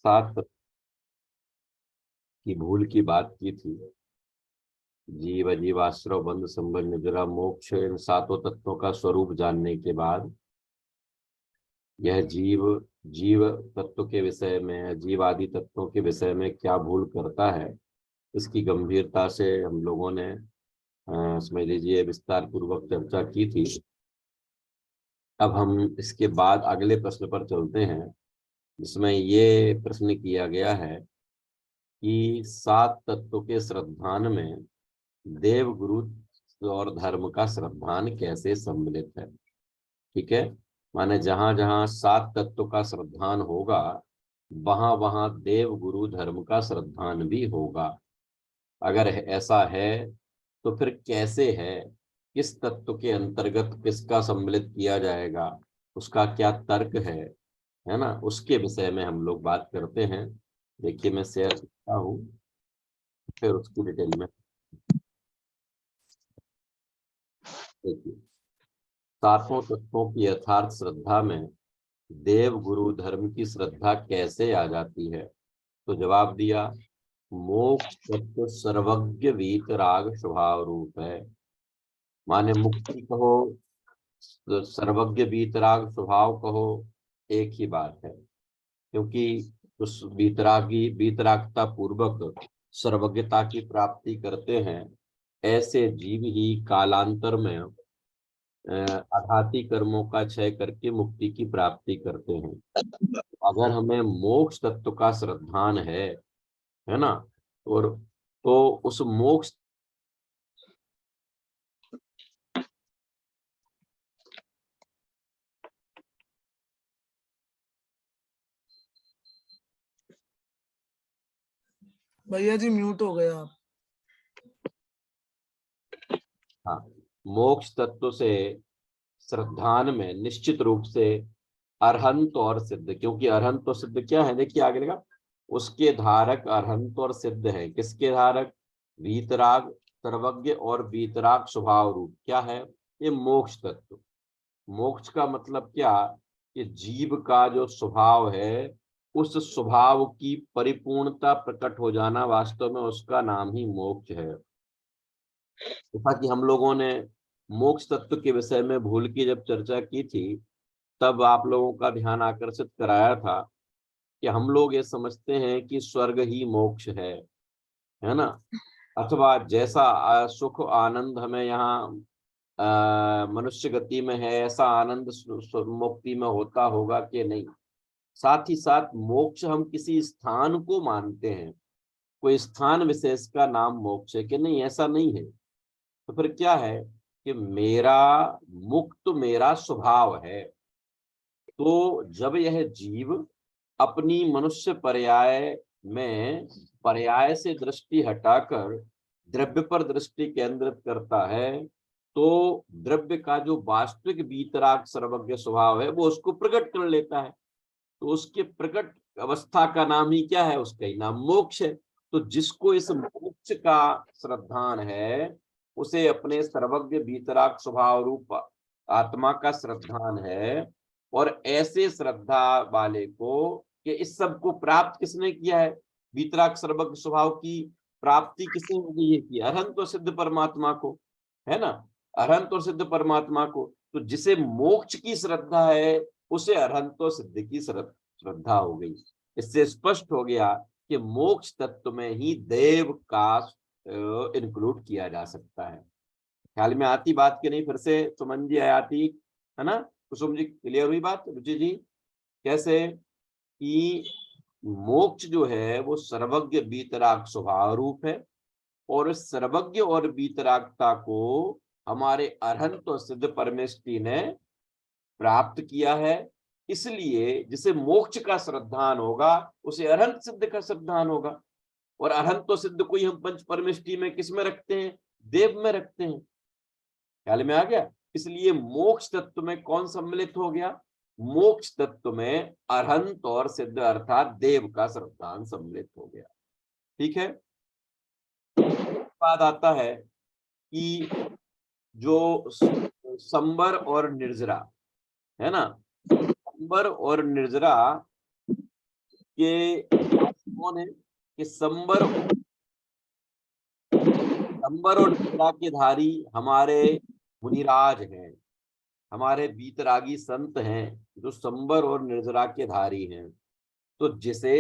सात तत्व की भूल की बात की थी। जीव अजीव आश्रव बंध संबंध निद्रा मोक्ष, इन सातों तत्वों का स्वरूप जानने के बाद यह जीव जीव तत्व के विषय में, जीव आदि तत्वों के विषय में क्या भूल करता है, इसकी गंभीरता से हम लोगों ने समझ लीजिए विस्तार पूर्वक चर्चा की थी। अब हम इसके बाद अगले प्रश्न पर चलते हैं, जिसमें ये प्रश्न किया गया है कि सात तत्वों के श्रद्धान में देव गुरु और धर्म का श्रद्धान कैसे सम्मिलित है। ठीक है, माने जहां जहां सात तत्व का श्रद्धान होगा वहां वहां देव गुरु धर्म का श्रद्धान भी होगा। अगर ऐसा है तो फिर कैसे है, किस तत्व के अंतर्गत किसका सम्मिलित किया जाएगा, उसका क्या तर्क है ना, उसके विषय में हम लोग बात करते हैं। देखिए मैं शेयर करता हूँ, फिर उसकी डिटेल में देखिए। सातों तत्वों की यथार्थ श्रद्धा में देव गुरु धर्म की श्रद्धा कैसे आ जाती है, तो जवाब दिया, मोक्ष तत्व सर्वज्ञ वीतराग स्वभाव रूप है। माने मुक्ति कहो, सर्वज्ञ वीतराग स्वभाव कहो, एक ही बात है। क्योंकि उस वीतरागता पूर्वक सर्वज्ञता की प्राप्ति करते हैं, ऐसे जीव ही कालांतर में आघाती कर्मों का क्षय करके मुक्ति की प्राप्ति करते हैं। अगर हमें मोक्ष तत्व का श्रद्धान है ना, और तो उस मोक्ष भैया जी म्यूट हो गए आप। हाँ, मोक्ष तत्व से श्रद्धान में निश्चित रूप से अरहंत और सिद्ध, क्योंकि अरहंत और सिद्ध क्या है, देखिए आगे लगा, उसके धारक अरहंत और सिद्ध है। किसके धारक? वीतराग, सर्वज्ञ और वीतराग स्वभाव रूप क्या है, ये मोक्ष तत्व। मोक्ष का मतलब क्या, कि जीव का जो स्वभाव है उस स्वभाव की परिपूर्णता प्रकट हो जाना, वास्तव में उसका नाम ही मोक्ष है। जैसा कि हम लोगों ने मोक्ष तत्व के विषय में भूल की जब चर्चा की थी, तब आप लोगों का ध्यान आकर्षित कराया था कि हम लोग ये समझते हैं कि स्वर्ग ही मोक्ष है ना, अथवा जैसा सुख आनंद हमें यहाँ मनुष्य गति में है, ऐसा आनंद मुक्ति में होता होगा कि नहीं। साथ ही साथ मोक्ष हम किसी स्थान को मानते हैं, कोई स्थान विशेष का नाम मोक्ष है कि नहीं, ऐसा नहीं है। तो फिर क्या है कि मेरा मुक्त मेरा स्वभाव है। तो जब यह जीव अपनी मनुष्य पर्याय में पर्याय से दृष्टि हटाकर द्रव्य पर दृष्टि केंद्रित करता है, तो द्रव्य का जो वास्तविक वीतराग सर्वज्ञ स्वभाव है वो उसको प्रकट कर लेता है। तो उसके प्रकट अवस्था का नाम ही क्या है, उसका ही नाम मोक्ष है। तो जिसको इस मोक्ष का श्रद्धान है, उसे अपने सर्वज्ञ वीतराग स्वभाव रूप आत्मा का श्रद्धान है। और ऐसे श्रद्धा वाले को, कि इस सब को प्राप्त किसने किया है, वीतराग सर्वज्ञ स्वभाव की प्राप्ति किसने हो गई है, की अरहंत और सिद्ध परमात्मा को, है ना, अरहंत और सिद्ध परमात्मा को। तो जिसे मोक्ष की श्रद्धा है उसे अरहंत और सिद्ध की श्रद्धा हो गई। इससे स्पष्ट हो गया कि मोक्ष तत्व में ही देव का इंक्लूड किया जा सकता है। ख्याल में आती बात की नहीं, फिर से सुमन जी आती है ना, कुसुम जी क्लियर हुई बात, रुचि जी कैसे, कि मोक्ष जो है वो सर्वज्ञ वीतराग स्वभाव रूप है, और सर्वज्ञ और वीतरागता को हमारे अरहंत और सिद्ध परमेष्टि ने प्राप्त किया है। इसलिए जिसे मोक्ष का श्रद्धान होगा उसे अरहंत सिद्ध का श्रद्धान होगा। और अरहंत तो सिद्ध को ही हम पंच परमेष्टि में किस में रखते हैं, देव में रखते हैं। ख्याल में आ गया। इसलिए मोक्ष तत्व में कौन सम्मिलित हो गया, मोक्ष तत्व में अरहंत और सिद्ध अर्थात देव का श्रद्धान सम्मिलित हो गया। ठीक है, बाद आता है कि जो संबर और निर्जरा है ना, संबर और निर्जरा कि कौन है कि संबर और निद्रा के धारी हमारे मुनिराज हैं, हमारे बीतरागी संत हैं जो संबर और निर्जरा के धारी हैं। तो जिसे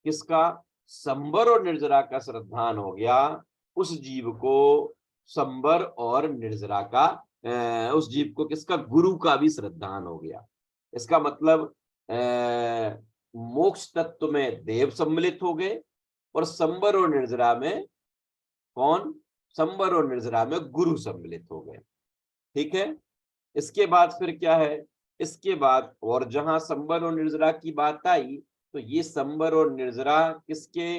किसका संबर और निर्जरा का श्रद्धान हो गया, उस जीव को संबर और निर्जरा का उस जीव को किसका गुरु का भी श्रद्धान हो गया। इसका मतलब मोक्ष तत्व में देव सम्मिलित हो गए और संबर और निर्जरा में कौन, संबर और निर्जरा में गुरु सम्मिलित हो गए। ठीक है, इसके बाद फिर क्या है, इसके बाद और जहां संबर और निर्जरा की बात आई तो ये संबर और निर्जरा किसके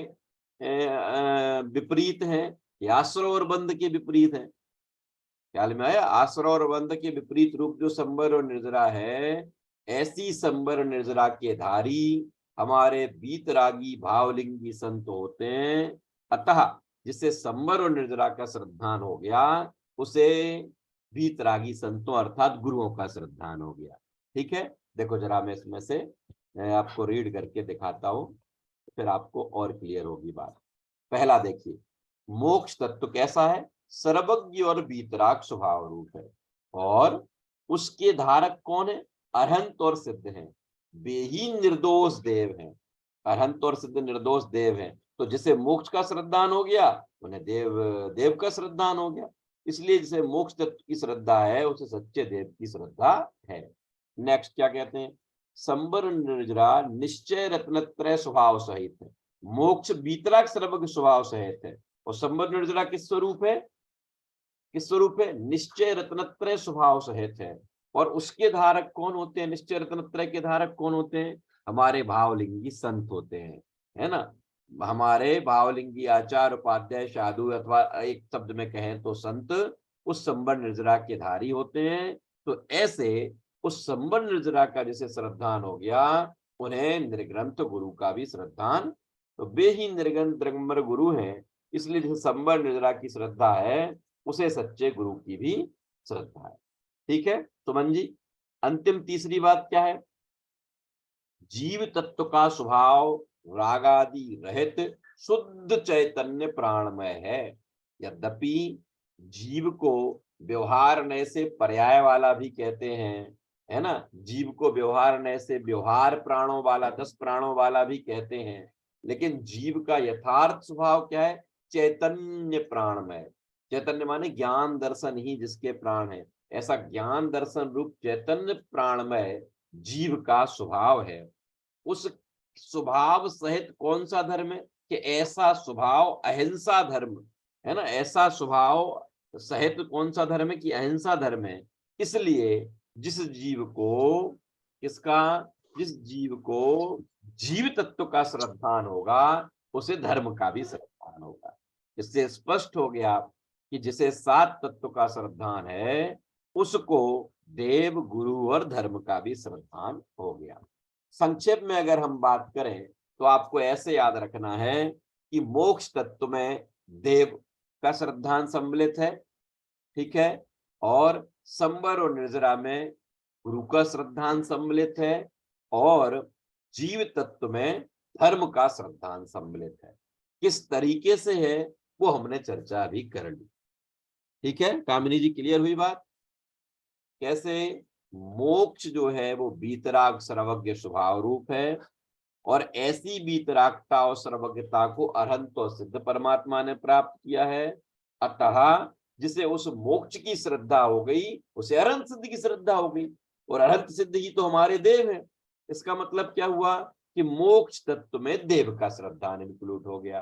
विपरीत हैं, ये आश्रव और बंध के विपरीत हैं। ख्याल में आया, आश्रव और बंध के विपरीत रूप जो संबर और निर्जरा है, ऐसी संबर और निर्जरा के धारी हमारे बीतरागी भावलिंगी संत होते हैं। अतः जिससे संबर और निर्जरा का श्रद्धान हो गया, उसे बीतरागी संतों अर्थात गुरुओं का श्रद्धान हो गया। ठीक है, देखो जरा मैं इसमें से आपको रीड करके दिखाता हूं, फिर आपको और क्लियर होगी बात। पहला देखिए, मोक्ष तत्व कैसा है, सर्वज्ञ और बीतराग स्वभाव रूप है और उसके धारक कौन है, अरहंत और सिद्ध हैं, वे ही निर्दोष देव हैं। अरहंत और सिद्ध निर्दोष देव हैं, तो जिसे मोक्ष का श्रद्धान हो गया उन्हें देव का श्रद्धान हो गया। इसलिए जिसे मोक्ष तत्व की श्रद्धा है उसे सच्चे देव की श्रद्धा है। नेक्स्ट क्या कहते हैं, संबर निर्जरा निश्चय रत्नत्रय स्वभाव सहित है। मोक्ष बीतराग सर्वज्ञ स्वभाव सहित है और संबर निर्जरा किस स्वरूप है, किस स्वरूप है, निश्चय रत्नत्रय स्वभाव सहित है। और उसके धारक कौन होते हैं, निश्चय रत्नत्रय के धारक कौन होते हैं, हमारे भावलिंगी संत होते हैं, है ना। हमारे भावलिंगी आचार्य उपाध्याय साधु अथवा एक शब्द में कहें तो संत उस संबर निर्जरा के धारी होते हैं। तो ऐसे उस संबर निर्जरा का जैसे श्रद्धान हो गया, उन्हें निर्ग्रंथ गुरु का भी श्रद्धान, तो वे ही निर्ग्रंथ दिगंबर गुरु हैं। इसलिए जैसे संबर निर्जरा की श्रद्धा है, उसे सच्चे गुरु की भी श्रद्धा है। ठीक है सुमन जी, अंतिम तीसरी बात क्या है, जीव तत्व का स्वभाव रागादि रहित शुद्ध चैतन्य प्राणमय है। यद्यपि जीव को व्यवहार नय से पर्याय वाला भी कहते हैं, है ना, जीव को व्यवहार नय से व्यवहार प्राणों वाला 10 प्राणों वाला भी कहते हैं, लेकिन जीव का यथार्थ स्वभाव क्या है, चैतन्य प्राणमय। चैतन्य माने ज्ञान दर्शन ही जिसके प्राण है, ऐसा ज्ञान दर्शन रूप चैतन्य प्राणमय जीव का स्वभाव है। उस स्वभाव सहित कौन सा धर्म है, कि ऐसा स्वभाव अहिंसा धर्म है ना, ऐसा स्वभाव सहित कौन सा धर्म है, कि अहिंसा धर्म है। इसलिए जिस जीव को किसका, जिस जीव को जीव तत्व का श्रद्धान होगा उसे धर्म का भी श्रद्धान होगा। इससे स्पष्ट हो गया कि जिसे 7 तत्व का श्रद्धान है उसको देव गुरु और धर्म का भी श्रद्धान हो गया। संक्षेप में अगर हम बात करें तो आपको ऐसे याद रखना है कि मोक्ष तत्व में देव का श्रद्धान सम्मिलित है, ठीक है, और संबर और निर्जरा में गुरु का श्रद्धान सम्मिलित है और जीव तत्व में धर्म का श्रद्धान सम्मिलित है। किस तरीके से है वो हमने चर्चा भी कर ली। ठीक है कामिनी जी, क्लियर हुई बात, कैसे मोक्ष जो है वो बीतराग सर्वज्ञ स्वभाव रूप है और ऐसी बीतरागता और सर्वज्ञता को अरहंत और सिद्ध परमात्मा ने प्राप्त किया है। अतः जिसे उस मोक्ष की श्रद्धा हो गई उसे अरहंत सिद्ध की श्रद्धा हो गई, और अरहंत सिद्ध ही तो हमारे देव हैं। इसका मतलब क्या हुआ कि मोक्ष तत्व में देव का श्रद्धान इंक्लूड हो गया।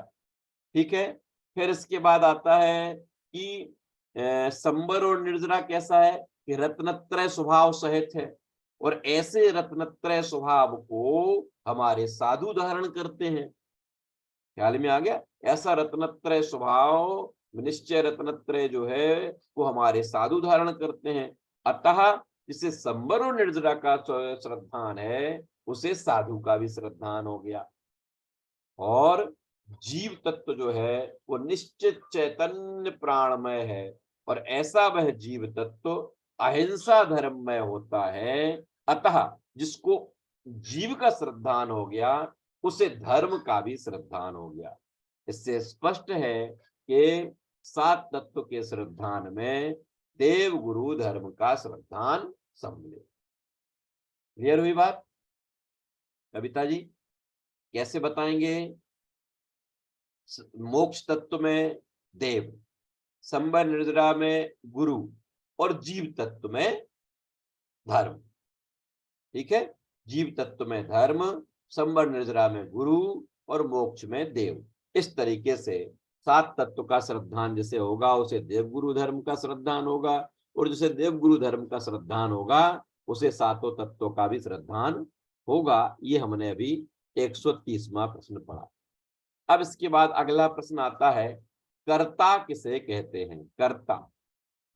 ठीक है, फिर इसके बाद आता है कि संबर और निर्जरा कैसा है, कि रत्नत्रय स्वभाव सहित है और ऐसे रत्नत्रय स्वभाव को हमारे साधु धारण करते हैं। ख्याल में आ गया, ऐसा रत्नत्रय स्वभाव निश्चय रत्नत्रय जो है वो हमारे साधु धारण करते हैं। अतः जिसे संबर और निर्जरा का श्रद्धान है उसे साधु का भी श्रद्धान हो गया। और जीव तत्व जो है वो निश्चित चैतन्य प्राणमय है और ऐसा वह जीव तत्व अहिंसा धर्ममय होता है। अतः जिसको जीव का श्रद्धान हो गया उसे धर्म का भी श्रद्धान हो गया। इससे स्पष्ट है कि सात तत्व के श्रद्धान में देव गुरु धर्म का श्रद्धान सम्मिलित। क्लियर हुई बात कविता जी? कैसे बताएंगे? मोक्ष तत्व में देव, संबर निर्जरा में गुरु और जीव तत्व में धर्म। ठीक है, जीव तत्व में धर्म, संबर निर्जरा में गुरु और मोक्ष में देव। इस तरीके से सात तत्व का श्रद्धान जिसे होगा उसे देव गुरु धर्म का श्रद्धान होगा, और जिसे देव गुरु धर्म का श्रद्धान होगा उसे सातों तत्वों का भी श्रद्धान होगा। ये हमने अभी 130वां प्रश्न पढ़ा। अब इसके बाद अगला प्रश्न आता है, कर्ता किसे कहते हैं? कर्ता,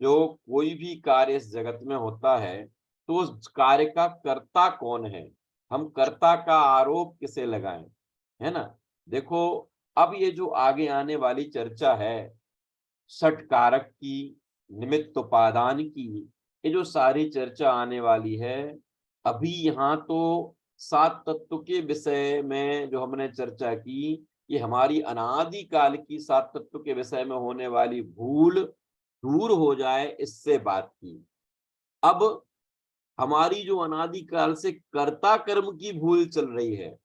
जो कोई भी कार्य इस जगत में होता है तो उस कार्य का कर्ता कौन है? हम कर्ता का आरोप किसे लगाएं, है ना? देखो, अब ये जो आगे आने वाली चर्चा है षट कारक की, निमित्त उपादान की, ये जो सारी चर्चा आने वाली है, अभी यहाँ तो सात तत्व के विषय में जो हमने चर्चा की, ये हमारी अनादि काल की सात तत्व के विषय में होने वाली भूल दूर हो जाए इससे बात की। अब हमारी जो अनादि काल से कर्ता कर्म की भूल चल रही है,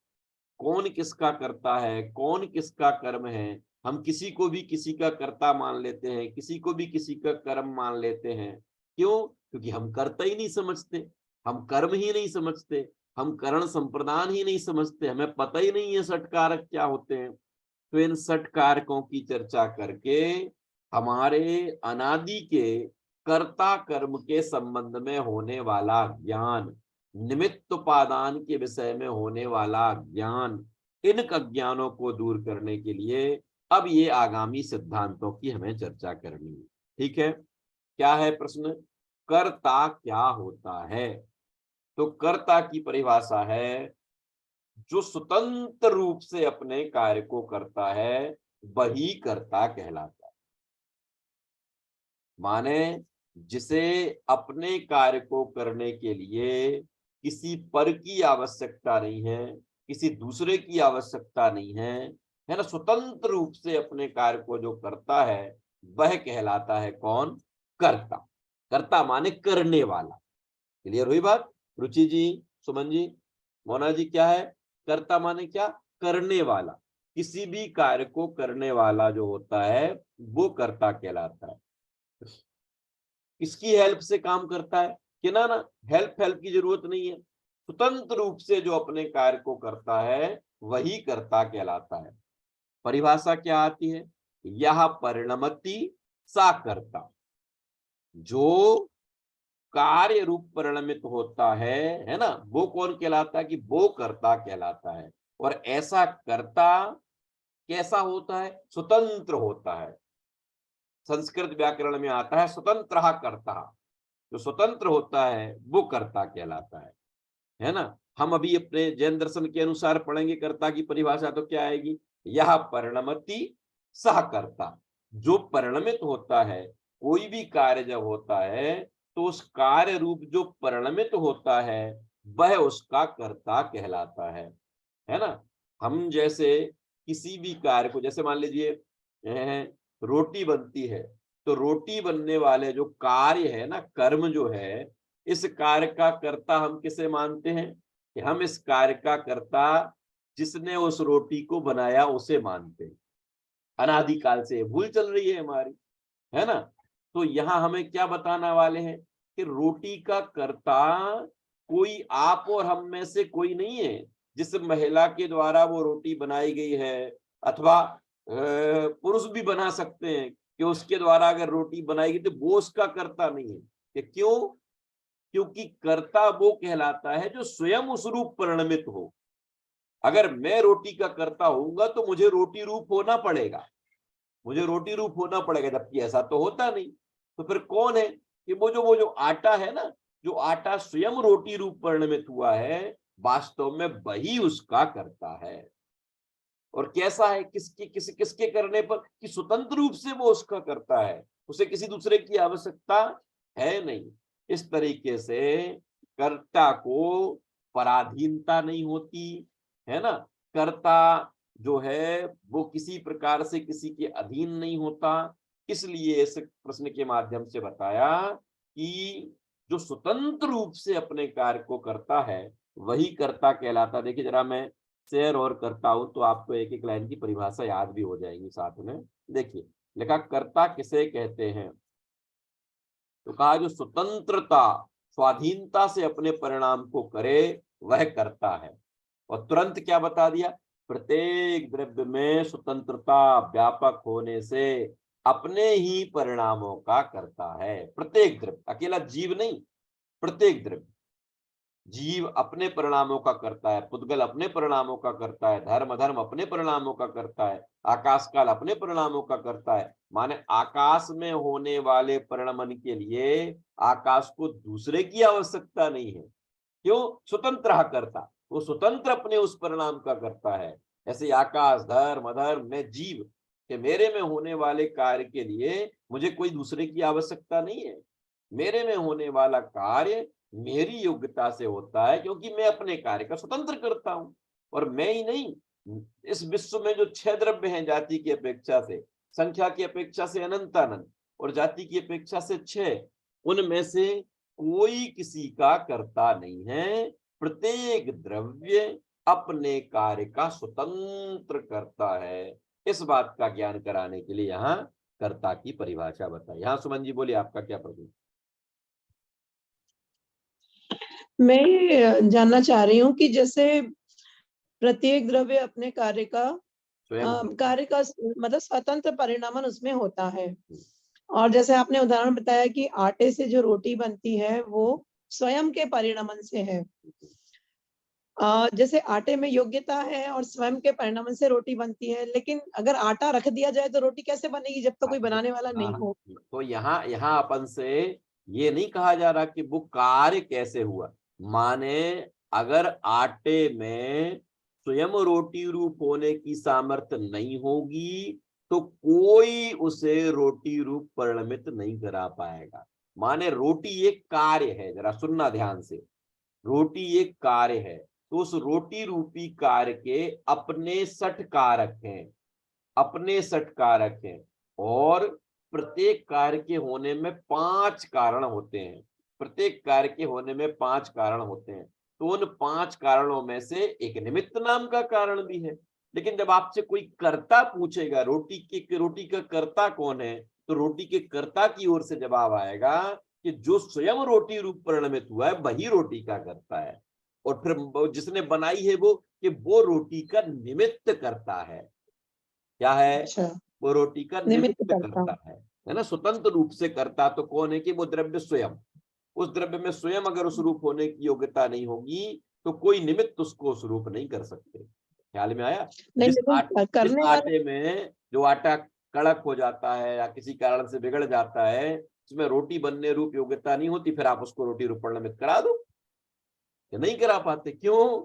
कौन किसका कर्ता है, कौन किसका कर्म है, हम किसी को भी किसी का कर्ता मान लेते हैं, किसी को भी किसी का कर्म मान लेते हैं। क्यों? क्योंकि हम कर्ता ही नहीं समझते, हम कर्म ही नहीं समझते, हम करण संप्रदान ही नहीं समझते, हमें पता ही नहीं है षट कारक क्या होते हैं। तो इन षट कारकों की चर्चा करके हमारे अनादि के कर्ता कर्म के संबंध में होने वाला ज्ञान, निमित्त उपादान के विषय में होने वाला ज्ञान, इन अज्ञानों को दूर करने के लिए अब ये आगामी सिद्धांतों की हमें चर्चा करनी है। ठीक है, क्या है प्रश्न? कर्ता क्या होता है? तो कर्ता की परिभाषा है, जो स्वतंत्र रूप से अपने कार्य को करता है वही कर्ता कहलाता है। माने जिसे अपने कार्य को करने के लिए किसी पर की आवश्यकता नहीं है, किसी दूसरे की आवश्यकता नहीं है ना, स्वतंत्र रूप से अपने कार्य को जो करता है वह कहलाता है कौन? कर्ता। कर्ता माने करने वाला। क्लियर हुई बात? रुचि जी, सुमन जी, मोना जी, क्या है कर्ता? माने क्या? करने वाला। किसी भी कार्य को करने वाला जो होता है वो कर्ता कहलाता है। किसकी हेल्प से काम करता है? कि ना हेल्प की जरूरत नहीं है, स्वतंत्र रूप से जो अपने कार्य को करता है वही कर्ता कहलाता है। परिभाषा क्या आती है? यह परिणमति सा कर्ता, जो कार्य रूप परिणमित होता है ना, वो कौन कहलाता है? कि वो कर्ता कहलाता है। और ऐसा कर्ता कैसा होता है? स्वतंत्र होता है। संस्कृत व्याकरण में आता है स्वतंत्र कर्ता, जो स्वतंत्र होता है वो कर्ता कहलाता है ना? हम अभी अपने जैन दर्शन के अनुसार पढ़ेंगे कर्ता की परिभाषा, तो क्या आएगी? यह परिणमति सह कर्ता, जो परिणमित होता है, कोई भी कार्य जब होता है तो उस कार्य रूप जो परिणमित होता है वह उसका कर्ता कहलाता है ना? हम जैसे किसी भी कार्य को, जैसे मान लीजिए रोटी बनती है, तो रोटी बनने वाले जो कार्य है ना, कर्म जो है, इस कार्य का कर्ता हम किसे मानते हैं? कि हम इस कार्य का कर्ता जिसने उस रोटी को बनाया उसे मानते हैं। अनादिकाल से भूल चल रही है हमारी, है ना? तो यहाँ हमें क्या बताने वाले हैं कि रोटी का कर्ता कोई आप और हम में से कोई नहीं है। जिस महिला के द्वारा वो रोटी बनाई गई है, अथवा पुरुष भी बना सकते हैं कि उसके द्वारा अगर रोटी बनाई गई तो वो उसका कर्ता नहीं है। कि क्यों? क्योंकि कर्ता वो कहलाता है जो स्वयं उस रूप परिणमित हो। अगर मैं रोटी का कर्ता होऊंगा तो मुझे रोटी रूप होना पड़ेगा, मुझे रोटी रूप होना पड़ेगा, जबकि ऐसा तो होता नहीं। तो फिर कौन है? कि वो जो आटा है ना, जो आटा स्वयं रोटी रूप परिणमित हुआ है, वास्तव में वही उसका करता है। और कैसा है? किसके करने पर? कि स्वतंत्र रूप से वो उसका करता है, उसे किसी दूसरे की आवश्यकता है नहीं। इस तरीके से कर्ता को पराधीनता नहीं होती, है ना? कर्ता जो है वो किसी प्रकार से किसी के अधीन नहीं होता। इसलिए इस प्रश्न के माध्यम से बताया कि जो स्वतंत्र रूप से अपने कार्य को करता है वही कर्ता कहलाता। देखिए जरा मैं शेर और करता हूं तो आपको एक एक लाइन की परिभाषा याद भी हो जाएगी साथ में। देखिए लिखा, कर्ता किसे कहते हैं, तो कहा जो स्वतंत्रता स्वाधीनता से अपने परिणाम को करे वह करता है। और तुरंत क्या बता दिया, प्रत्येक द्रव्य में स्वतंत्रता व्यापक होने से अपने ही परिणामों का करता है। प्रत्येक द्रव्य, अकेला जीव नहीं, प्रत्येक द्रव्य। जीव अपने परिणामों का करता है, पुद्गल अपने परिणामों का करता है, धर्म धर्म अपने परिणामों का करता है, आकाश काल अपने परिणामों का करता है। माने आकाश में होने वाले परिणमन के लिए आकाश को दूसरे की आवश्यकता नहीं है। क्यों? स्वतंत्र करता, वो स्वतंत्र अपने उस परिणाम का करता है। ऐसे आकाश धर्म अधर्म में जीव कि मेरे में होने वाले कार्य के लिए मुझे कोई दूसरे की आवश्यकता नहीं है। मेरे में होने वाला कार्य मेरी योग्यता से होता है क्योंकि मैं अपने कार्य का स्वतंत्र करता हूं। और मैं ही नहीं, इस विश्व में जो 6 द्रव्य हैं जाति की अपेक्षा से, संख्या की अपेक्षा से अनंतानंत और जाति की अपेक्षा से 6, उनमें से कोई किसी का कर्ता नहीं है। प्रत्येक द्रव्य अपने कार्य का स्वतंत्र करता है। इस बात का ज्ञान कराने के लिए यहाँ कर्ता की परिभाषा बताई। यहाँ सुमन जी बोलिए, आपका क्या प्रश्न? मैं ये जानना चाह रही हूँ कि जैसे प्रत्येक द्रव्य अपने कार्य का स्वयं कार्य का मतलब स्वतंत्र परिणामन उसमें होता है। और जैसे आपने उदाहरण बताया कि आटे से जो रोटी बनती है वो स्वयं के परिणामन से है। जैसे आटे में योग्यता है और स्वयं के परिणामन से रोटी बनती है, लेकिन अगर आटा रख दिया जाए तो रोटी कैसे बनेगी जब तक कोई बनाने वाला नहीं हो? तो यहाँ यहाँ अपन से ये नहीं कहा जा रहा कि वो कार्य कैसे हुआ। माने अगर आटे में स्वयं रोटी रूप होने की सामर्थ्य नहीं होगी तो कोई उसे रोटी रूप परिणमित नहीं करा पाएगा। माने रोटी एक कार्य है, जरा सुनना ध्यान से, रोटी एक कार्य है तो उस रोटी रूपी कार्य के अपने 60 कारक हैं, अपने 60 कारक हैं। और प्रत्येक कार्य के होने में 5 कारण होते हैं। प्रत्येक कार्य के होने में 5 कारण होते हैं। तो उन 5 कारणों में से एक निमित्त नाम का कारण भी है। लेकिन जब आपसे कोई कर्ता पूछेगा रोटी का कर्ता कौन है, तो रोटी के कर्ता की ओर से जवाब आएगा कि जो स्वयं रोटी रूप परिणमित हुआ है वही रोटी का कर्ता है। और फिर जिसने बनाई है वो रोटी का निमित्त करता है। क्या है? अच्छा, वो रोटी का निमित्त निमित्त करता। करता है ना। स्वतंत्र रूप से करता तो कौन है कि वो द्रव्य स्वयं। उस द्रव्य में स्वयं अगर उस रूप होने की योग्यता नहीं होगी तो कोई निमित्त उसको उस रूप नहीं कर सकते। ख्याल में आया? नहीं, जिस लेकिन जिस करने वाला आटे में जो आटा कड़क हो जाता है या किसी कारण से बिगड़ जाता है, उसमें रोटी बनने रूप योग्यता नहीं होती, फिर आप उसको रोटी रूप परिणमित करा दो, या नहीं करा पाते। क्यों?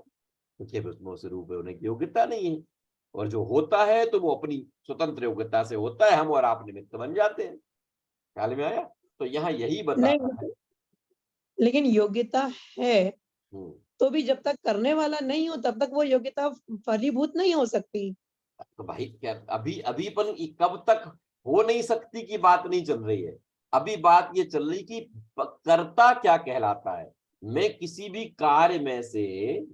क्योंकि उसमें उस रूप होने की योग्यता नहीं है। और जो होता है तो वो अपनी स्वतंत्र योग्यता से होता है, हम और आप निमित्त बन जाते हैं। ख्याल में आया? तो यहाँ यही बता नहीं, रहा है। लेकिन योग्यता है हम्म। तो भी जब तक करने वाला नहीं हो तब तक वो योग्यता फलीभूत नहीं हो सकती। तो भाई क्या अभी अभी पर कब तक हो नहीं सकती की बात नहीं चल रही है। अभी बात ये चल रही कि कर्ता क्या कहलाता है। मैं किसी भी कार्य में से,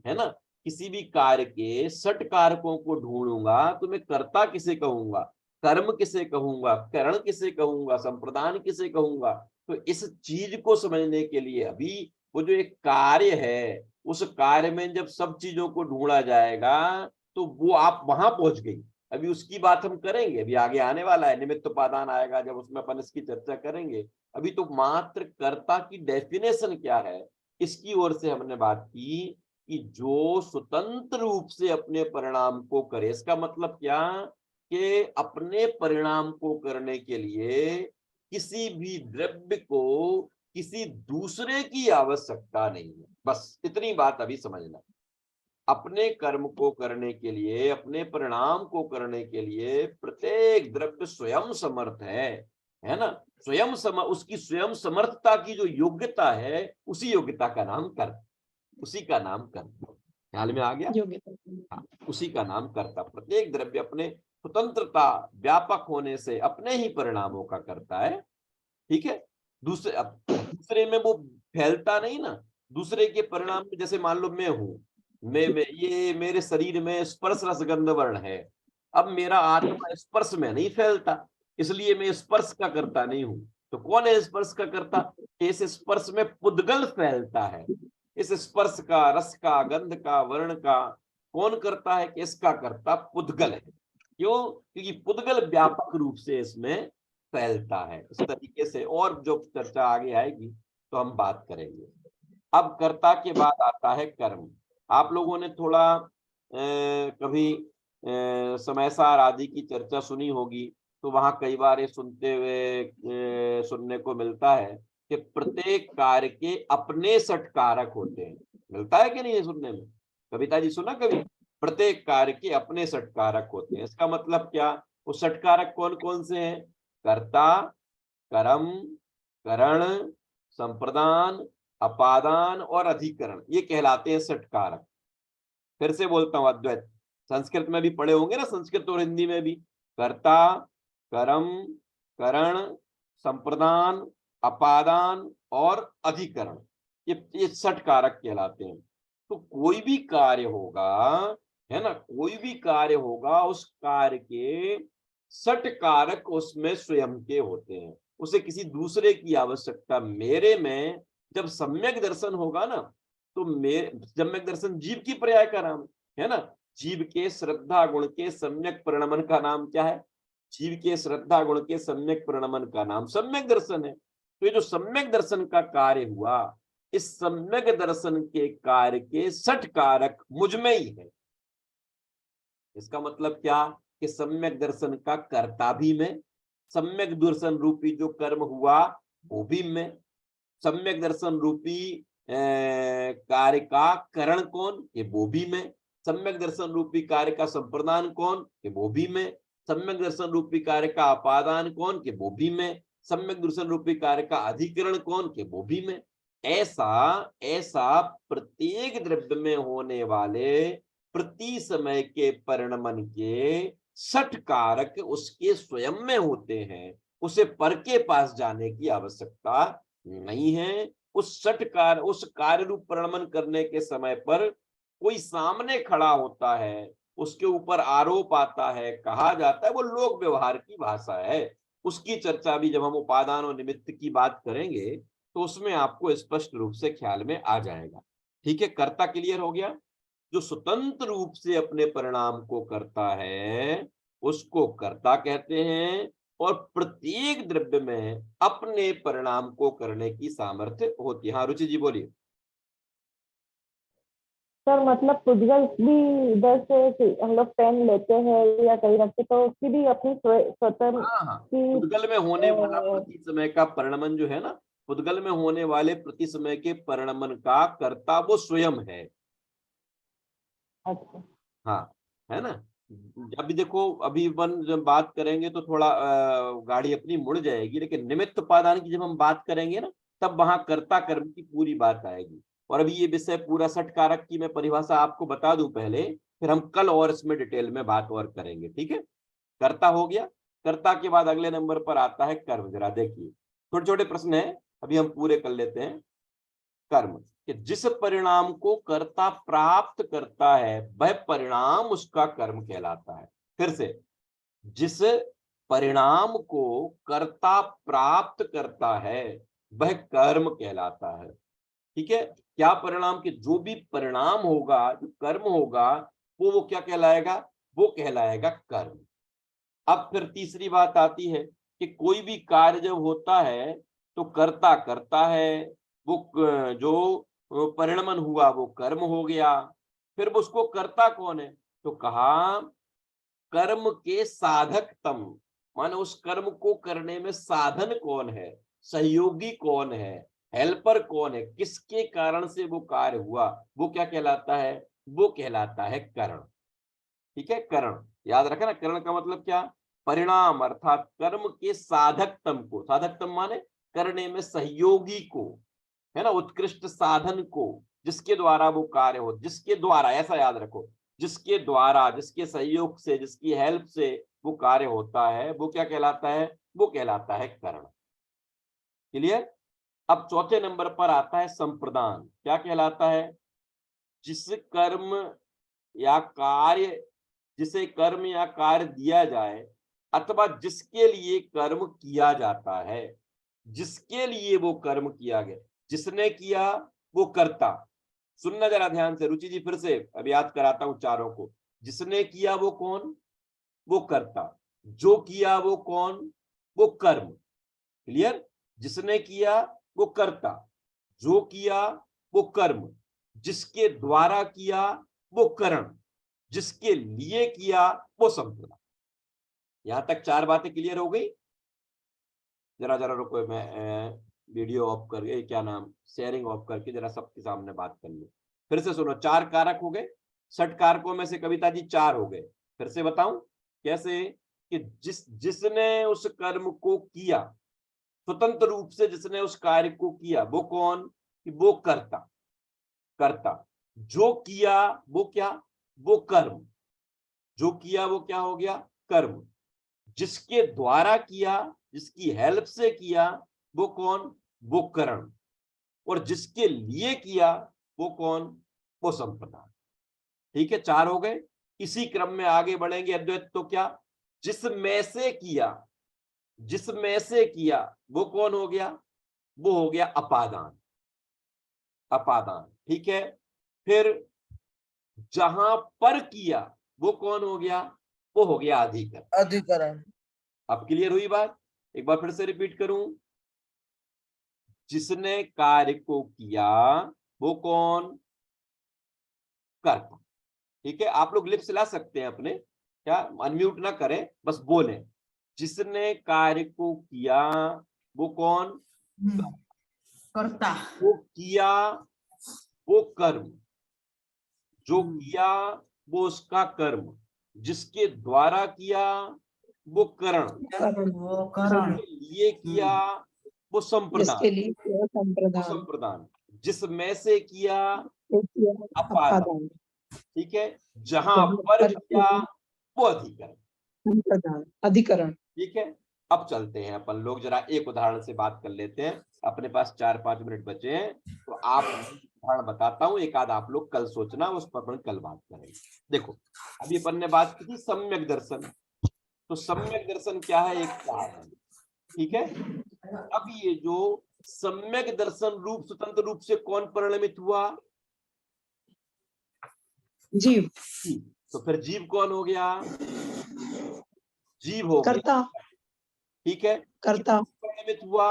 है ना, किसी भी कार्य के 60 कारकों को ढूंढूंगा तो मैं कर्ता किसे कहूंगा, कर्म किसे कहूंगा, करण किसे कहूंगा, संप्रदान किसे कहूंगा। तो इस चीज को समझने के लिए अभी वो जो एक कार्य है उस कार्य में जब सब चीजों को ढूंढा जाएगा तो वो आप वहां पहुंच गई। अभी उसकी बात हम करेंगे, अभी आगे आने वाला है निमित्त उपादान आएगा जब उसमें अपन इसकी चर्चा करेंगे। अभी तो मात्र कर्ता की डेफिनेशन क्या है इसकी ओर से हमने बात की कि जो स्वतंत्र रूप से अपने परिणाम को करे। इसका मतलब क्या कि अपने परिणाम को करने के लिए किसी भी द्रव्य को किसी दूसरे की आवश्यकता नहीं है। बस इतनी बात अभी समझना। अपने कर्म को करने के लिए, अपने परिणाम को करने के लिए प्रत्येक द्रव्य स्वयं समर्थ है ना। उसकी स्वयं समर्थता की जो योग्यता है उसी योग्यता का नाम कर्म, उसी का नाम कर्म। ख्याल में आ गया? योग्यता। हाँ, उसी का नाम कर्ता। प्रत्येक द्रव्य अपने स्वतंत्रता व्यापक होने से अपने ही परिणामों का करता है। ठीक है, दूसरे में वो फैलता नहीं ना, दूसरे के परिणाम में। जैसे मान लो मैं हूं, मैं ये मेरे शरीर में स्पर्श रस गंध वर्ण है। अब मेरा आत्मा स्पर्श में नहीं फैलता, इसलिए मैं स्पर्श का करता नहीं हूं। तो कौन है स्पर्श का करता? इस स्पर्श में पुद्गल फैलता है। इस स्पर्श का, रस का, गंध का, वर्ण का कौन करता है? कि इसका करता पुद्गल है। क्यों? क्योंकि पुद्गल व्यापक रूप से इसमें फैलता है। इस तरीके से और जो चर्चा आगे आएगी तो हम बात करेंगे। अब कर्ता के बाद आता है कर्म। आप लोगों ने थोड़ा कभी समयसार आदि की चर्चा सुनी होगी, तो वहां कई बार ये सुनने को मिलता है कि प्रत्येक कार्य के अपने षटकारक होते हैं। मिलता है कि नहीं ये सुनने में? कविता जी सुना कभी? प्रत्येक कार्य के अपने षटकारक होते हैं। इसका मतलब क्या? वो षटकारक कौन कौन से हैं? कर्ता, कर्म, करण, संप्रदान, अपादान और अधिकरण, ये कहलाते हैं षटकारक। फिर से बोलता हूं, अद्वैत संस्कृत में भी पढ़े होंगे ना, संस्कृत और हिंदी में भी। कर्ता, कर्म, करण, संप्रदान, अपादान और अधिकरण, ये षटकारक कहलाते हैं। तो कोई भी कार्य होगा, है ना, कोई भी कार्य होगा, उस कार्य के षटकारक उसमें स्वयं के होते हैं। उसे किसी दूसरे की आवश्यकता। मेरे में जब सम्यक दर्शन होगा ना, तो सम्यक दर्शन जीव की पर्याय का नाम है ना। जीव के श्रद्धा गुण के सम्यक परिणमन का नाम क्या है? जीव के श्रद्धा गुण के सम्यक परिणमन का नाम सम्यक दर्शन है। तो ये जो सम्यक दर्शन का कार्य हुआ, इस सम्यक दर्शन के कार्य के षटकारक मुझ में ही है। इसका मतलब क्या? कि सम्यक दर्शन का कर्ता भी मैं, सम्यक दर्शन रूपी जो कर्म हुआ वो भी मैं, सम्यक दर्शन रूपी कार्य का करण कौन? कि वो भी मैं, सम्यक दर्शन रूपी कार्य का संप्रदान कौन? कि वो भी मैं, सम्यक दर्शन रूपी कार्य का अपादान कौन? कि वो भी मैं, सम्यक दर्शन रूपी कार्य का अधिकरण कौन? कि वो भी मैं। ऐसा ऐसा प्रत्येक द्रव्य में होने वाले प्रति समय के परिणमन के षटकारक उसके स्वयं में होते हैं। उसे पर के पास जाने की आवश्यकता नहीं है। उस कार्य रूप परिणमन करने के समय पर कोई सामने खड़ा होता है, उसके ऊपर आरोप आता है, कहा जाता है, वो लोक व्यवहार की भाषा है। उसकी चर्चा भी जब हम उपादान और निमित्त की बात करेंगे तो उसमें आपको स्पष्ट रूप से ख्याल में आ जाएगा। ठीक है, कर्ता क्लियर हो गया। जो स्वतंत्र रूप से अपने परिणाम को करता है उसको कर्ता कहते हैं, और प्रत्येक द्रव्य में अपने परिणाम को करने की सामर्थ्य होती है। हाँ रुचि जी बोलिए। सर मतलब पुद्गल भी इधर से हम लोग पेन लेते हैं या कहीं रखते, तो उसकी भी अपनी स्वतंत्र हाँ, की पुद्गल में होने वाला प्रति समय का परिणमन जो है ना, पुद्गल में होने वाले प्रति समय के परिणमन का कर्ता वो स्वयं है। अच्छा हाँ, है ना। अभी देखो, अभी जब बात करेंगे तो थोड़ा गाड़ी अपनी मुड़ जाएगी, लेकिन निमित्त उपादान की जब हम बात करेंगे ना, तब वहां कर्ता कर्म की पूरी बात आएगी। और अभी ये विषय पूरा षटकारक की मैं परिभाषा आपको बता दूं पहले, फिर हम कल और इसमें डिटेल में बात और करेंगे। ठीक है, कर्ता हो गया। कर्ता के बाद अगले नंबर पर आता है कर्म। जरा देखिए, छोटे छोटे प्रश्न है, अभी हम पूरे कर लेते हैं। कर्म, कि जिस परिणाम को कर्ता प्राप्त करता है वह परिणाम उसका कर्म कहलाता है। फिर से, जिस परिणाम को कर्ता प्राप्त करता है वह कर्म कहलाता है। ठीक है, क्या परिणाम? के जो भी परिणाम होगा, जो कर्म होगा, वो क्या कहलाएगा? वो कहलाएगा कर्म। अब फिर तीसरी बात आती है कि कोई भी कार्य जब होता है तो कर्ता करता है, वो जो परिणमन हुआ वो कर्म हो गया। फिर उसको करता कौन है? तो कहा कर्म के साधक तम, माने उस कर्म को करने में साधन कौन है, सहयोगी कौन है, हेल्पर कौन है, किसके कारण से वो कार्य हुआ, वो क्या कहलाता है? वो कहलाता है करण। ठीक है, करण याद रखना। करण का मतलब क्या? परिणाम, अर्थात कर्म के साधकतम को, साधकतम माने करने में सहयोगी को, है ना, उत्कृष्ट साधन को, जिसके द्वारा वो कार्य हो, जिसके द्वारा, ऐसा याद रखो, जिसके द्वारा, जिसके सहयोग से, जिसकी हेल्प से वो कार्य होता है, वो क्या कहलाता है? वो कहलाता है करण। क्लियर? अब चौथे नंबर पर आता है संप्रदान। क्या कहलाता है? जिस कर्म या कार्य, जिसे कर्म या कार्य दिया जाए अथवा जिसके लिए कर्म किया जाता है, जिसके लिए वो कर्म किया गया, जिसने किया वो कर्ता। सुनना जरा ध्यान से, रुचि जी फिर से अब याद कराता हूं चारों को। जिसने किया वो कौन? वो कर्ता। जो किया वो कौन? वो कर्म। क्लियर? जिसने किया वो कर्ता, जो किया वो कर्म, जिसके द्वारा किया वो करण, जिसके लिए किया वो संप्रदान। यहां तक 4 बातें क्लियर हो गई? जरा जरा रुको, मैं वीडियो ऑफ करके, क्या नाम, शेयरिंग ऑफ करके जरा सबके सामने बात कर लूं। फिर से सुनो, 4 कारक हो गए, 60 कारकों में से कविता जी 4 हो गए। फिर से बताऊं कैसे? कि जिसने उस कर्म को किया, स्वतंत्र रूप से जिसने उस कार्य को किया, वो कौन? कि वो कर्ता। कर्ता। जो किया वो क्या? वो कर्म। जो किया वो क्या हो गया? कर्म। जिसके द्वारा किया, जिसकी हेल्प से किया, वो कौन? वो करण। और जिसके लिए किया वो कौन? वो संप्रदान। ठीक है, 4 हो गए। इसी क्रम में आगे बढ़ेंगे। अद्वैत तो क्या? जिसमें से किया, जिसमें से किया वो कौन हो गया? वो हो गया अपादान। अपादान। ठीक है। फिर जहां पर किया वो कौन हो गया? वो हो गया अधिकरण। अधिकरण। अब क्लियर हुई बात? एक बार फिर से रिपीट करूं। जिसने कार्य को किया वो कौन? कर्ता। ठीक है, आप लोग लिप्स ला सकते हैं अपने, क्या अनम्यूट ना करें, बस बोले। जिसने कार्य को किया वो कौन? कर्ता। वो किया वो कर्म, जो किया वो उसका कर्म, जिसके द्वारा किया वो करण, वो करण। जिसके लिए किया वो संप्रदान। जिसके लिए किया वो संप्रदान, संप्रदान। जिसमें से किया वो किया अपादान। अपादान, ठीक है। जहां जहाँ पर पर किया किया वो अधिकरण। संप्रदान, अधिकरण। ठीक है। अब चलते हैं अपन लोग, जरा एक उदाहरण से बात कर लेते हैं। अपने पास 4-5 मिनट बचे हैं, तो आप उदाहरण बताता हूं, एक आध आप लोग कल सोचना, उस पर अपन कल बात करेंगे। देखो, अभी अपन ने बात की थी सम्यक दर्शन। तो सम्यक दर्शन क्या है? एक साधन। ठीक है। अब ये जो सम्यक दर्शन रूप स्वतंत्र रूप से कौन परिणमित हुआ? जीव। तो फिर जीव कौन हो गया? जीव हो गया। कर्ता। ठीक है। कर्ता। परिणमित हुआ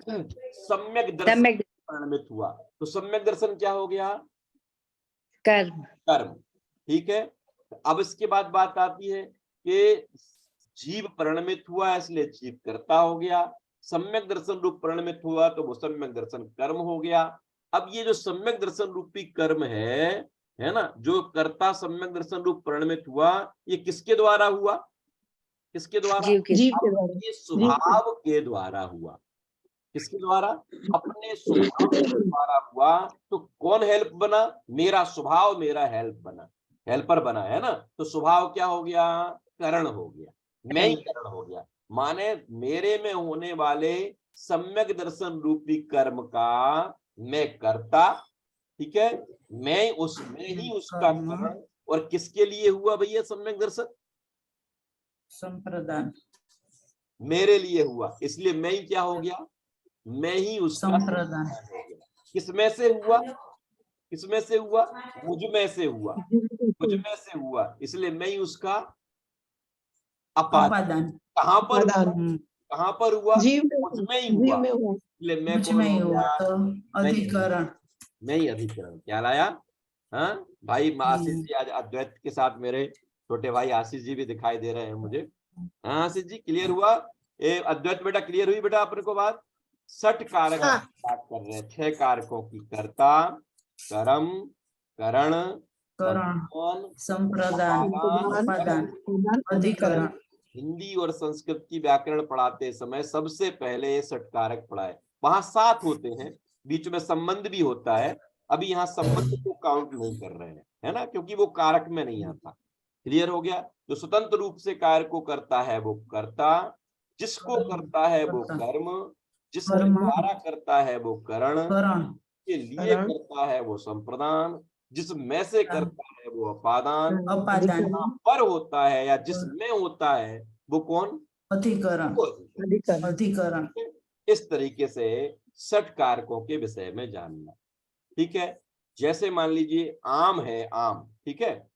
सम्यक दर्शन परिणमित हुआ। तो सम्यक दर्शन क्या हो गया? कर्म। कर्म। ठीक है। अब इसके बाद बात आती है कि जीव परिणमित हुआ, इसलिए जीव कर्ता हो गया। सम्यक दर्शन रूप परिणमित हुआ तो वो सम्यक दर्शन कर्म हो गया। अब ये जो सम्यक दर्शन रूपी कर्म है ना, जो कर्ता सम्यक दर्शन रूप परिणमित हुआ, ये किसके द्वारा हुआ? किसके द्वारा? जीव के। जीव के द्वारा। अपने स्वभाव के द्वारा हुआ। किसके द्वारा? अपने स्वभाव के द्वारा हुआ। तो कौन हेल्प बना? मेरा स्वभाव, मेरा हेल्प बना, हेल्पर बना, है ना। तो स्वभाव क्या हो गया? करण हो गया। मैं ही करण हो गया। माने मेरे में होने वाले सम्यक दर्शन रूपी कर्म का मैं कर्ता। ठीक है। मैं उसमें ही उसका करण। और किसके लिए हुआ भैया सम्यक दर्शन? संप्रदान। मेरे लिए हुआ, इसलिए मैं ही क्या हो गया? मैं ही उसका संप्रदान। हो गया। किसमें से हुआ? किसमें से हुआ? मुझ में से हुआ। मुझ में से हुआ, इसलिए मैं ही उसका अपादान। कहां पर हुआ? कहां पर हुआ? जीव में मुझ हुआ। में ही जीव हुआ, में हुआ। इसलिए मैं मुझ कौन में ही हो हुआ गया? तो अधिकरण। मैं ही अधिकरण। क्या लाया? हाँ भाई, आशीष जी आज अद्वैत के साथ मेरे छोटे भाई आशीष जी भी दिखाई दे रहे हैं मुझे। हाँ आशीष जी, क्लियर हुआ? ये अद्वैत बेटा क्लियर हुई बेटा अपने को बात? 60 कारक बात कर रहे हैं, 6 कारकों की। कर्ता, कर्म, करण, करण, संप्रदान, अपादान, अधिकरण। हिंदी और संस्कृत की व्याकरण पढ़ाते समय सबसे पहले ये 60 कारक पढ़ाए। वहां 7 होते हैं, बीच में संबंध भी होता है, अभी यहाँ संबंध को काउंट नहीं कर रहे हैं, है ना, क्योंकि वो कारक में नहीं आता। क्लियर हो गया? जो स्वतंत्र रूप से कार्य को करता है वो कर्ता, जिसको करता है वो कर्ता। कर्म, जिसके कर्म। द्वारा करता है वो करण, करण। के लिए करता है वो संप्रदान, जिसमें से करता है वो अपादान, अपादान। जहाँ पर होता है या जिसमें होता है वो कौन? अधिकरण। वो अधिकरण। अधिकरण। इस तरीके से षट कारकों के विषय में जानना। ठीक है, जैसे मान लीजिए आम है, आम, ठीक है,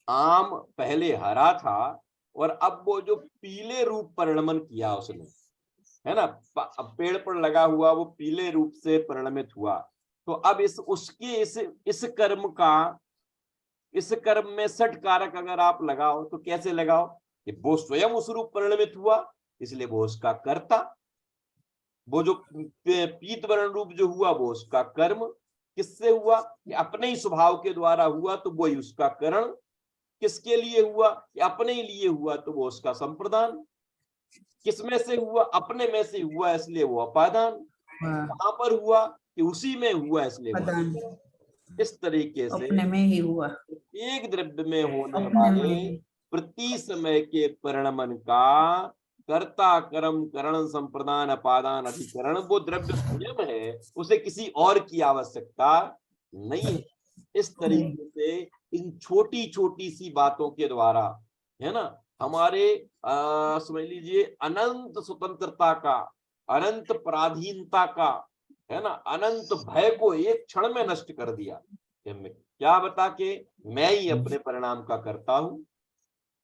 आम पहले हरा था और अब वो जो पीले रूप परिणमन किया उसने, है ना, अब पेड़ पर लगा हुआ वो पीले रूप से परिणमित हुआ, तो अब इस कर्म का, इस कर्म में षट कारक अगर आप लगाओ तो कैसे लगाओ कि वो स्वयं उस रूप परिणमित हुआ, इसलिए वो उसका कर्ता, वो जो पीत वर्ण रूप जो हुआ वो उसका कर्म, किससे हुआ कि अपने ही स्वभाव के द्वारा हुआ तो वही उसका करण, किसके लिए हुआ कि अपने ही लिए हुआ तो वो उसका संप्रदान, किसमें से हुआ? अपने में से हुआ इसलिए वो अपादान, कहां पर हुआ कि उसी में हुआ इसलिए वो अपादान। इस तरीके से अपने में ही हुआ। एक द्रव्य में होने अपने वाले में। प्रति समय के परिणमन का कर्ता, कर्म, करण, संप्रदान, अपादान, अधिकरण वो द्रव्य स्वयं है, उसे किसी और की आवश्यकता नहीं है। इस तरीके से इन छोटी छोटी सी बातों के द्वारा, है ना, हमारे समझ लीजिए अनंत स्वतंत्रता का, अनंत पराधीनता का, है ना, अनंत भय को एक क्षण में नष्ट कर दिया। क्या बता के मैं ही अपने परिणाम का करता हूं,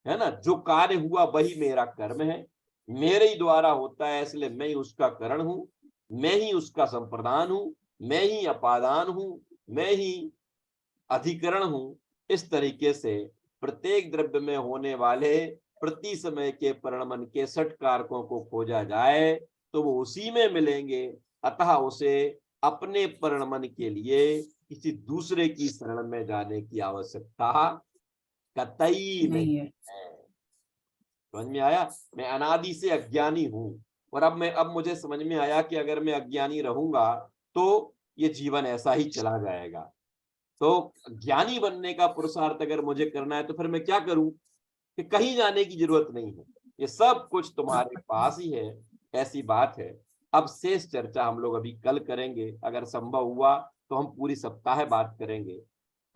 है ना, जो कार्य हुआ वही मेरा कर्म है, मेरे ही द्वारा होता है इसलिए मैं ही उसका करण हूं, मैं ही उसका संप्रदान हूं, मैं ही अपादान हूं, मैं ही अधिकरण हूं। इस तरीके से प्रत्येक द्रव्य में होने वाले प्रति समय के परिणमन के षट कारकों को खोजा जाए तो वो उसी में मिलेंगे, अतः उसे अपने परिणमन के लिए किसी दूसरे की शरण में जाने की आवश्यकता कतई नहीं है। समझ में आया? मैं अनादि से अज्ञानी हूं और अब मुझे समझ में आया कि अगर मैं अज्ञानी रहूंगा तो ये जीवन ऐसा ही चला जाएगा, तो ज्ञानी बनने का पुरुषार्थ अगर मुझे करना है तो फिर मैं क्या करूं कि कहीं जाने की जरूरत नहीं है, ये सब कुछ तुम्हारे पास ही है, ऐसी बात है। अब शेष चर्चा हम लोग अभी कल करेंगे, अगर संभव हुआ तो हम पूरी सप्ताह बात करेंगे।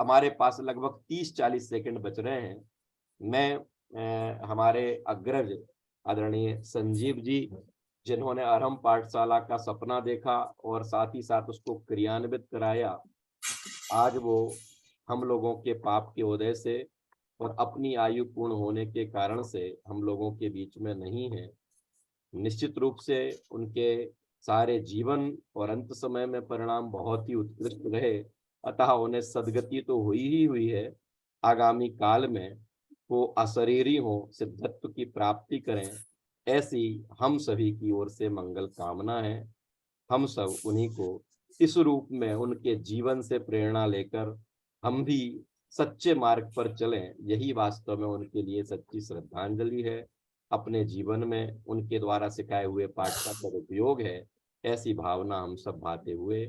हमारे पास लगभग 30-40 सेकंड बच रहे हैं। मैं हमारे अग्रज आदरणीय संजीव जी, जिन्होंने अरहम पाठशाला का सपना देखा और साथ ही साथ उसको क्रियान्वित कराया, आज वो हम लोगों के पाप के उदय से और अपनी आयु पूर्ण होने के कारण से हम लोगों के बीच में नहीं है। निश्चित रूप से उनके सारे जीवन और अंत समय में परिणाम बहुत ही उत्कृष्ट रहे, अतः उन्हें सदगति तो हुई ही हुई है, आगामी काल में वो अशरीरी हो, सिद्धत्व की प्राप्ति करें, ऐसी हम सभी की ओर से मंगल कामना है। हम सब उन्हीं को इस रूप में उनके जीवन से प्रेरणा लेकर हम भी सच्चे मार्ग पर चलें, यही वास्तव में उनके लिए सच्ची श्रद्धांजलि है। अपने जीवन में उनके द्वारा सिखाए हुए पाठ का सदुपयोग है, ऐसी भावना हम सब भाते हुए